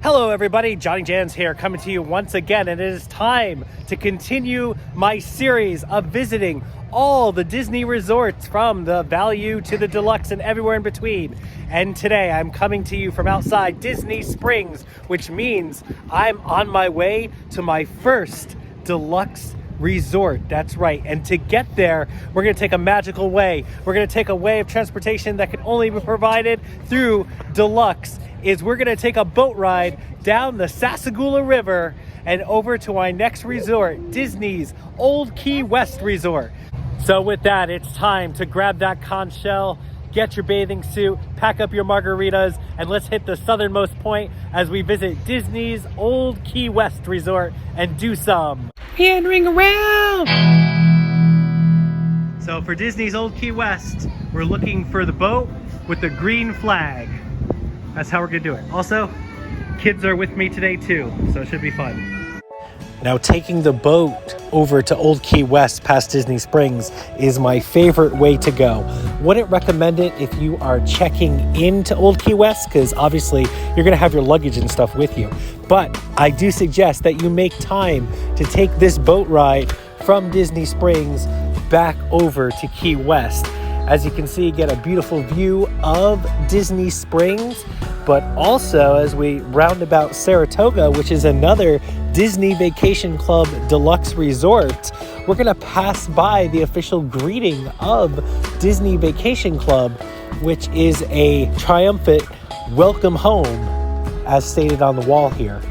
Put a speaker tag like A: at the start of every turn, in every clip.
A: Hello everybody, JohnnyJans here, coming to you once again, and it is time to continue my series of visiting all the Disney resorts from the value to the deluxe and everywhere in between. And today I'm coming to you from outside Disney Springs, which means I'm on my way to my first deluxe resort. That's right. And to get there, we're going to take a magical way. We're going to take a way of transportation that can only be provided through Deluxe. We're going to take a boat ride down the Sassagoula River and over to our next resort, Disney's Old Key West Resort. So with that, it's time to grab that conch shell, get your bathing suit, pack up your margaritas, and let's hit the southernmost point as we visit Disney's Old Key West Resort and do some meandering around. So for Disney's Old Key West, we're looking for the boat with the green flag. That's how we're gonna do it. Also, kids are with me today too, so it should be fun. Now, taking the boat over to Old Key West past Disney Springs is my favorite way to go. Wouldn't recommend it if you are checking into Old Key West, because obviously you're gonna have your luggage and stuff with you. But I do suggest that you make time to take this boat ride from Disney Springs back over to Key West. As you can see, you get a beautiful view of Disney Springs, but also as we round about Saratoga, which is another Disney Vacation Club Deluxe Resort, we're gonna pass by the official greeting of Disney Vacation Club, which is a triumphant welcome home, as stated on the wall here.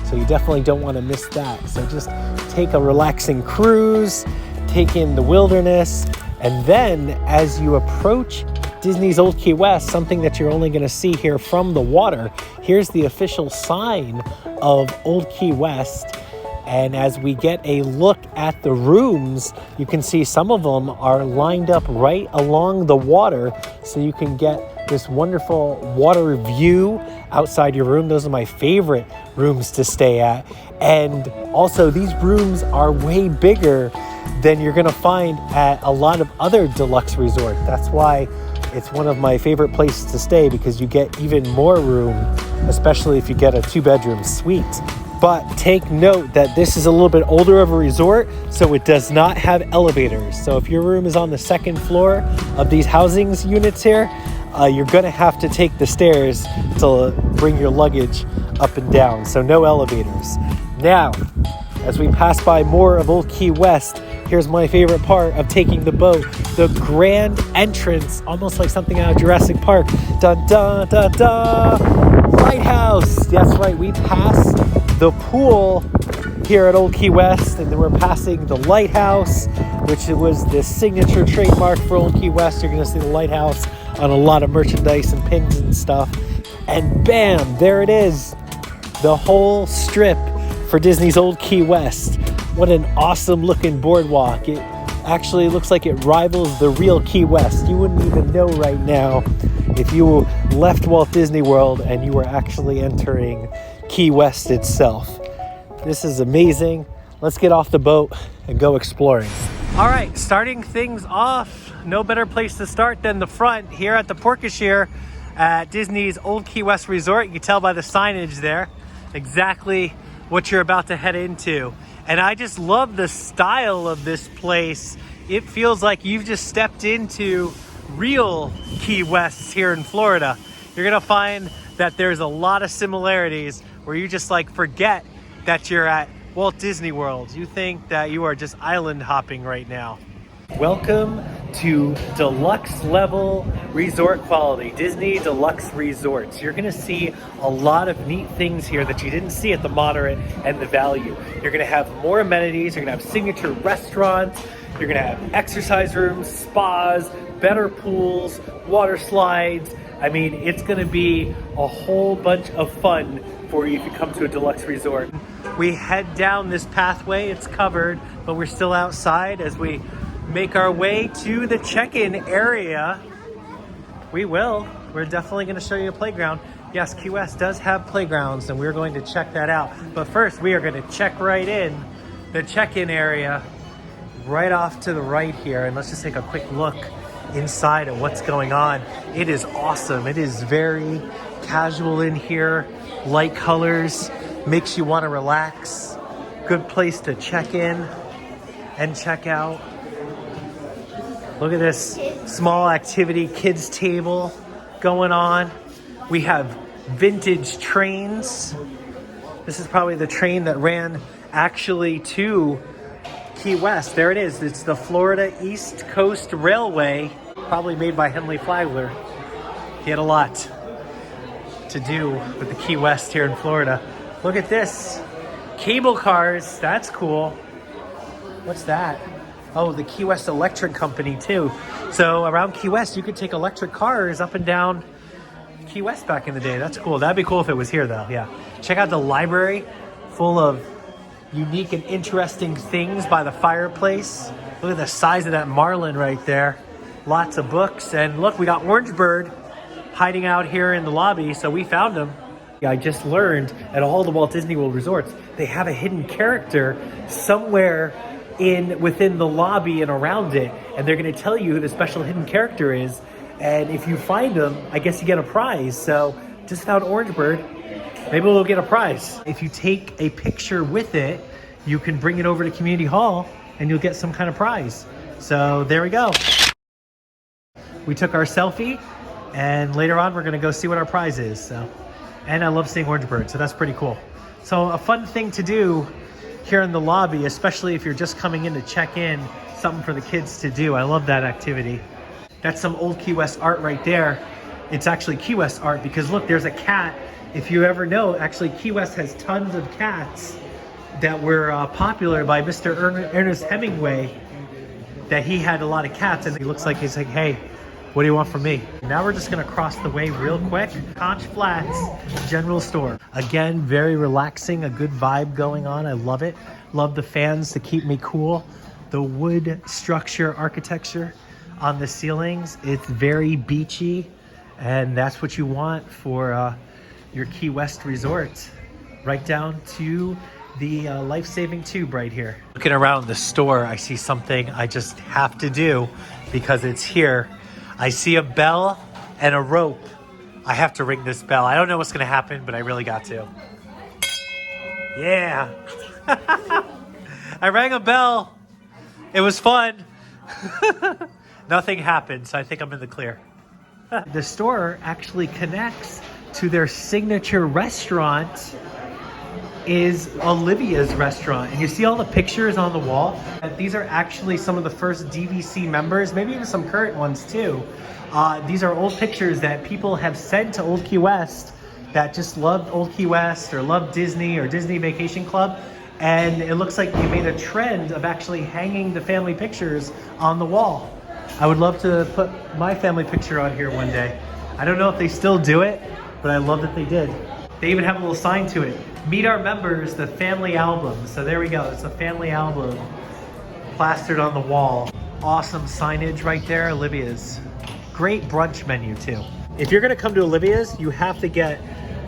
A: So you definitely don't wanna miss that. So just take a relaxing cruise, take in the wilderness, and then as you approach Disney's Old Key West, something that you're only going to see here from the water, here's the official sign of Old Key West. And as we get a look at the rooms, you can see some of them are lined up right along the water, so you can get this wonderful water view outside your room. Those are my favorite rooms to stay at. And also, these rooms are way bigger than you're going to find at a lot of other deluxe resorts. That's why it's one of my favorite places to stay, because you get even more room, especially if you get a 2-bedroom suite. But take note that this is a little bit older of a resort, so it does not have elevators. So if your room is on the second floor of these housings units here, you're going to have to take the stairs to bring your luggage up and down. So no elevators. Now, as we pass by more of Old Key West, here's my favorite part of taking the boat, the grand entrance, almost like something out of Jurassic Park. Dun, dun, dun, dun. Lighthouse. That's right, we pass the pool here at Old Key West, and then we're passing the lighthouse, which was the signature trademark for Old Key West. You're gonna see the lighthouse on a lot of merchandise and pins and stuff. And bam, there it is. The whole strip for Disney's Old Key West. What an awesome looking boardwalk. It actually looks like it rivals the real Key West. You wouldn't even know right now if you left Walt Disney World and you were actually entering Key West itself. This is amazing. Let's get off the boat and go exploring. All right, starting things off, no better place to start than the front here at the Porkashire at Disney's Old Key West Resort. You can tell by the signage there exactly what you're about to head into. And I just love the style of this place. It feels like you've just stepped into real Key West here in Florida. You're gonna find that there's a lot of similarities where you just like forget that you're at Walt Disney World. You think that you are just island hopping right now. Welcome to deluxe level resort quality, Disney Deluxe Resorts. You're gonna see a lot of neat things here that you didn't see at the moderate and the value. You're gonna have more amenities, you're gonna have signature restaurants, you're gonna have exercise rooms, spas, better pools, water slides. I mean, it's gonna be a whole bunch of fun for you if you come to a deluxe resort. We head down this pathway, it's covered, but we're still outside as we make our way to the check-in area. We're definitely going to show you a playground. Yes, Key West does have playgrounds, and we're going to check that out. But first, we are going to check right in the check-in area right off to the right here. And let's just take a quick look inside at what's going on. It is awesome. It is very casual in here. light colors, makes you want to relax. Good place to check in and check out. Look at this small activity kids table going on. We have vintage trains. This is probably the train that ran actually to Key West. There it is. It's the Florida East Coast Railway, probably made by Henley Flagler. He had a lot to do with the Key West here in Florida. Look at this. Cable cars. That's cool. What's that? Oh, the Key West Electric Company too. So around Key West, you could take electric cars up and down Key West back in the day. That's cool. That'd be cool if it was here though, yeah. Check out the library, full of unique and interesting things by the fireplace. Look at the size of that marlin right there. Lots of books. And look, we got Orange Bird hiding out here in the lobby, so we found him. I just learned at all the Walt Disney World resorts, they have a hidden character somewhere within the lobby and around it, and they're going to tell you who the special hidden character is, and if you find them, I guess you get a prize. So just found Orange Bird, maybe we'll get a prize. If you take a picture with it, you can bring it over to Community Hall and you'll get some kind of prize. So there we go. We took our selfie, and later on we're going to go see what our prize is. So, and I love seeing Orange Bird, so that's pretty cool. So a fun thing to do here in the lobby, especially if you're just coming in to check in, something for the kids to do. I love that activity. That's some old Key West art right there. It's actually Key West art because look, there's a cat. If you ever know, actually Key West has tons of cats that were popular by Mr. Ernest Hemingway, that he had a lot of cats, and he looks like he's like, hey, what do you want from me? Now we're just gonna cross the way real quick. Conch Flats General Store. Again, very relaxing, a good vibe going on. I love it. Love the fans to keep me cool. The wood structure architecture on the ceilings. It's very beachy, and that's what you want for your Key West resort. Right down to the life-saving tube right here. Looking around the store, I see something I just have to do because it's here. I see a bell and a rope. I have to ring this bell. I don't know what's gonna happen, but I really got to. Yeah. I rang a bell. It was fun. Nothing happened, so I think I'm in the clear. The store actually connects to their signature restaurant, is Olivia's restaurant. And you see all the pictures on the wall? These are actually some of the first DVC members, maybe even some current ones too. These are old pictures that people have sent to Old Key West that just loved Old Key West or loved Disney or Disney Vacation Club. And it looks like they made a trend of actually hanging the family pictures on the wall. I would love to put my family picture on here one day. I don't know if they still do it, but I love that they did. They even have a little sign to it. Meet our members, the family album. So there we go, it's a family album plastered on the wall. Awesome signage right there, Olivia's. Great brunch menu too. If you're gonna come to Olivia's, you have to get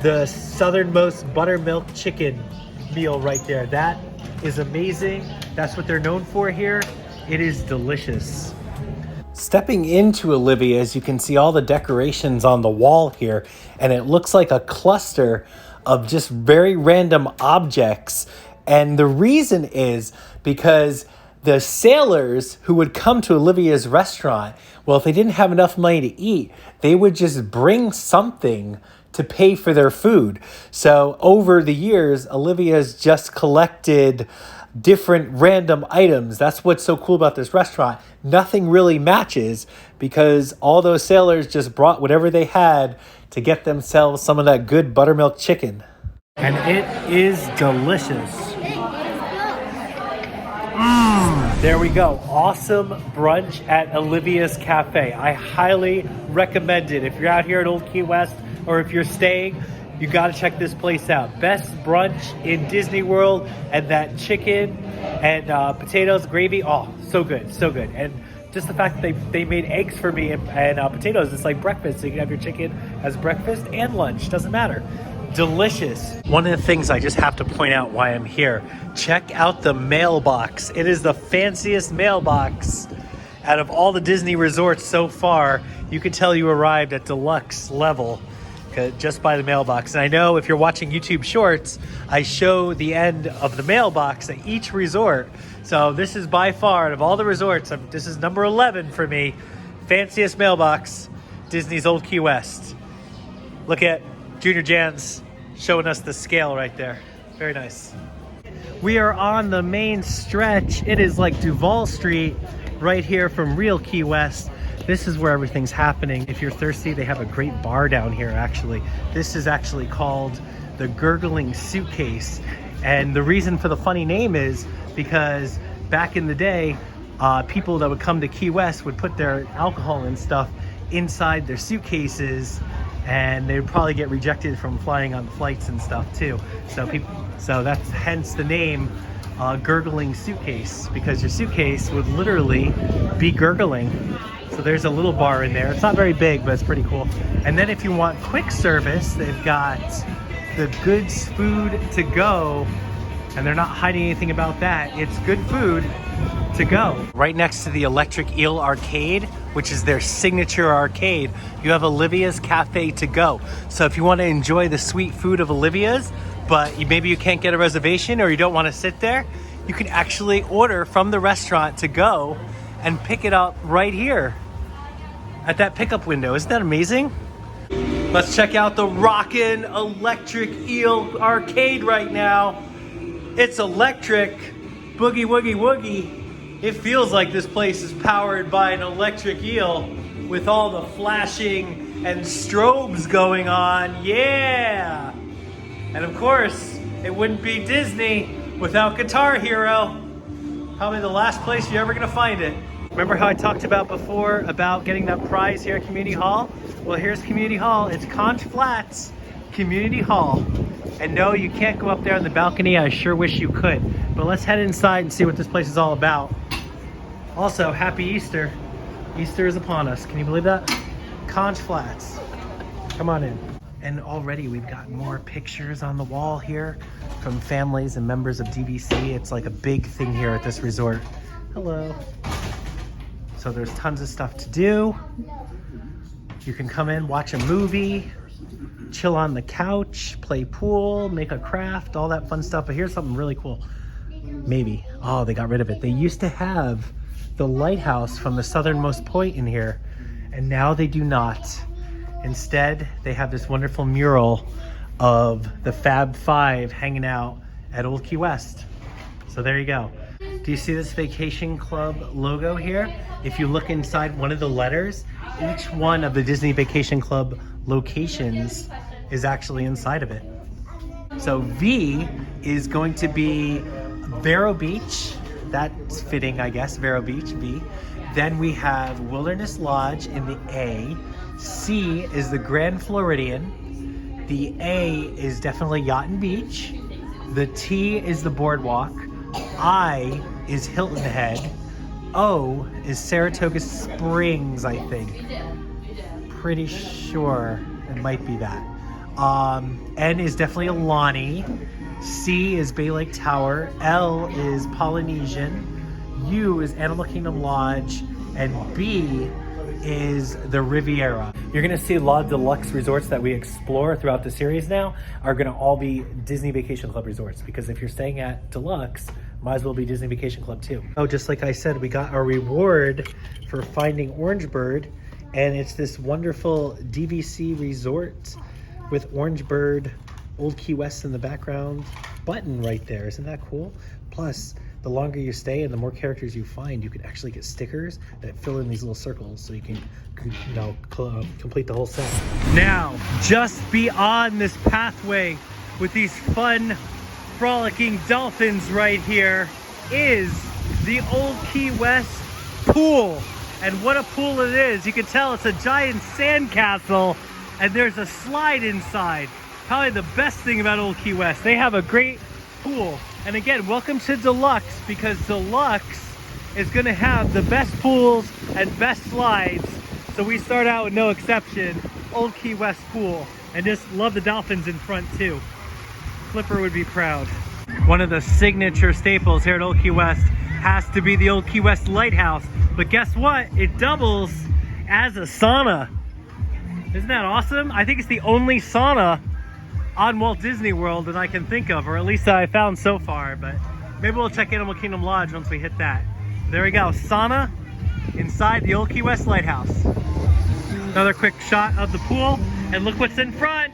A: the southernmost buttermilk chicken meal right there. That is amazing. That's what they're known for here. It is delicious. Stepping into Olivia's, you can see all the decorations on the wall here, and it looks like a cluster of just very random objects. And the reason is because the sailors who would come to Olivia's restaurant, well, if they didn't have enough money to eat, they would just bring something to pay for their food. So over the years, Olivia's just collected different random items. That's what's so cool about this restaurant. Nothing really matches because all those sailors just brought whatever they had to get themselves some of that good buttermilk chicken. And it is delicious. There we go. Awesome brunch at Olivia's Cafe. I highly recommend it. If you're out here at Old Key West or if you're staying, you got to check this place out. Best brunch in Disney World, and that chicken and potatoes, gravy. Oh, so good, so good. And just the fact that they made eggs for me and potatoes, it's like breakfast. So you can have your chicken as breakfast and lunch. Doesn't matter. Delicious. One of the things I just have to point out why I'm here, check out the mailbox. It is the fanciest mailbox out of all the Disney resorts so far. You can tell you arrived at deluxe level. just by the mailbox. And I know if you're watching YouTube Shorts, I show the end of the mailbox at each resort. So this is by far, out of all the resorts, this is number 11 for me. Fanciest mailbox, Disney's Old Key West. Look at JohnnyJans showing us the scale right there. Very nice. We are on the main stretch. It is like Duval Street right here from real Key West. This is where everything's happening. If you're thirsty, they have a great bar down here, actually. This is actually called the Gurgling Suitcase. And the reason for the funny name is because back in the day, people that would come to Key West would put their alcohol and stuff inside their suitcases, and they would probably get rejected from flying on flights and stuff too. So that's hence the name Gurgling Suitcase, because your suitcase would literally be gurgling. So there's a little bar in there. It's not very big, but it's pretty cool. And then if you want quick service, they've got the Goods Food to Go, and they're not hiding anything about that. It's good food to go. Right next to the Electric Eel Arcade, which is their signature arcade, you have Olivia's Cafe to Go. So if you want to enjoy the sweet food of Olivia's, but maybe you can't get a reservation or you don't want to sit there, you can actually order from the restaurant to go and pick it up right here at that pickup window. Isn't that amazing? Let's check out the rockin' Electric Eel Arcade right now. It's electric, boogie woogie woogie. It feels like this place is powered by an electric eel with all the flashing and strobes going on. Yeah! And of course, it wouldn't be Disney without Guitar Hero. Probably the last place you're ever gonna find it. Remember how I talked about before about getting that prize here at Community Hall? Well, here's Community Hall. It's Conch Flats Community Hall. And no, you can't go up there on the balcony. I sure wish you could. But let's head inside and see what this place is all about. Also, happy Easter. Easter is upon us. Can you believe that? Conch Flats. Come on in. And already we've got more pictures on the wall here from families and members of DVC. It's like a big thing here at this resort. Hello. So there's tons of stuff to do. You can come in, watch a movie, chill on the couch, play pool, make a craft, all that fun stuff. But here's something really cool. Maybe. Oh, they got rid of it. They used to have the lighthouse from the southernmost point in here, and now they do not. Instead, they have this wonderful mural of the Fab Five hanging out at Old Key West. So there you go. Do you see this Vacation Club logo here? If you look inside one of the letters, each one of the Disney Vacation Club locations is actually inside of it. So V is going to be Vero Beach. That's fitting, I guess, Vero Beach, V. Then we have Wilderness Lodge in the A. C is the Grand Floridian. The A is definitely Yacht and Beach. The T is the Boardwalk. I is Hilton Head. O is Saratoga Springs, I think. Pretty sure it might be that. N is definitely Alani. C is Bay Lake Tower. L is Polynesian. U is Animal Kingdom Lodge. And B is the Riviera. You're gonna see a lot of deluxe resorts that we explore throughout the series now are gonna all be Disney Vacation Club resorts, because if you're staying at Deluxe, might as well be Disney Vacation Club too. Oh, just like I said, we got our reward for finding Orange Bird, and it's this wonderful DVC resort with Orange Bird, Old Key West in the background button right there. Isn't that cool? Plus, the longer you stay and the more characters you find, you can actually get stickers that fill in these little circles so you can, complete the whole set. Now, just beyond this pathway with these fun, frolicking dolphins right here is the Old Key West pool. And what a pool it is. You can tell it's a giant sandcastle and there's a slide inside. Probably the best thing about Old Key West. They have a great pool. And again, welcome to Deluxe, because Deluxe is gonna have the best pools and best slides. So we start out with no exception, Old Key West pool. And just love the dolphins in front too. Flipper would be proud. One of the signature staples here at Old Key West has to be the Old Key West Lighthouse. But guess what? It doubles as a sauna. Isn't that awesome? I think it's the only sauna on Walt Disney World that I can think of, or at least that I found so far, but maybe we'll check Animal Kingdom Lodge once we hit that. There we go, sauna inside the Old Key West Lighthouse. Another quick shot of the pool, and look what's in front.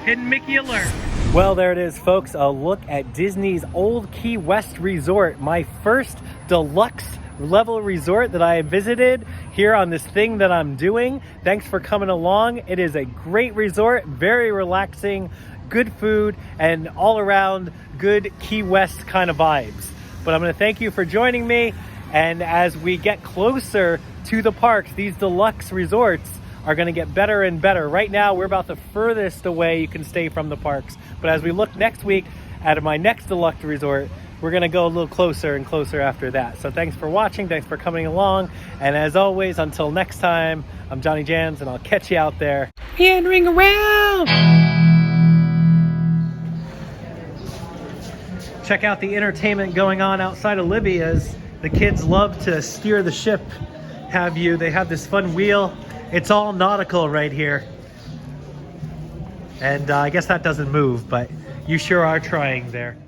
A: Hidden Mickey alert. Well, there it is, folks. A look at Disney's Old Key West Resort, my first deluxe level resort that I visited here on this thing that I'm doing. Thanks for coming along. It is a great resort, very relaxing, good food, and all around good Key West kind of vibes. But I'm going to thank you for joining me. And as we get closer to the parks, these deluxe resorts are going to get better and better. Right now, we're about the furthest away you can stay from the parks. But as we look next week at my next deluxe resort, we're going to go a little closer and closer after that. So thanks for watching. Thanks for coming along. And as always, until next time, I'm JohnnyJans, and I'll catch you out there meandering around. Check out the entertainment going on outside of Libya's. The kids love to steer the ship. They have this fun wheel. It's all nautical right here. And I guess that doesn't move, but you sure are trying there.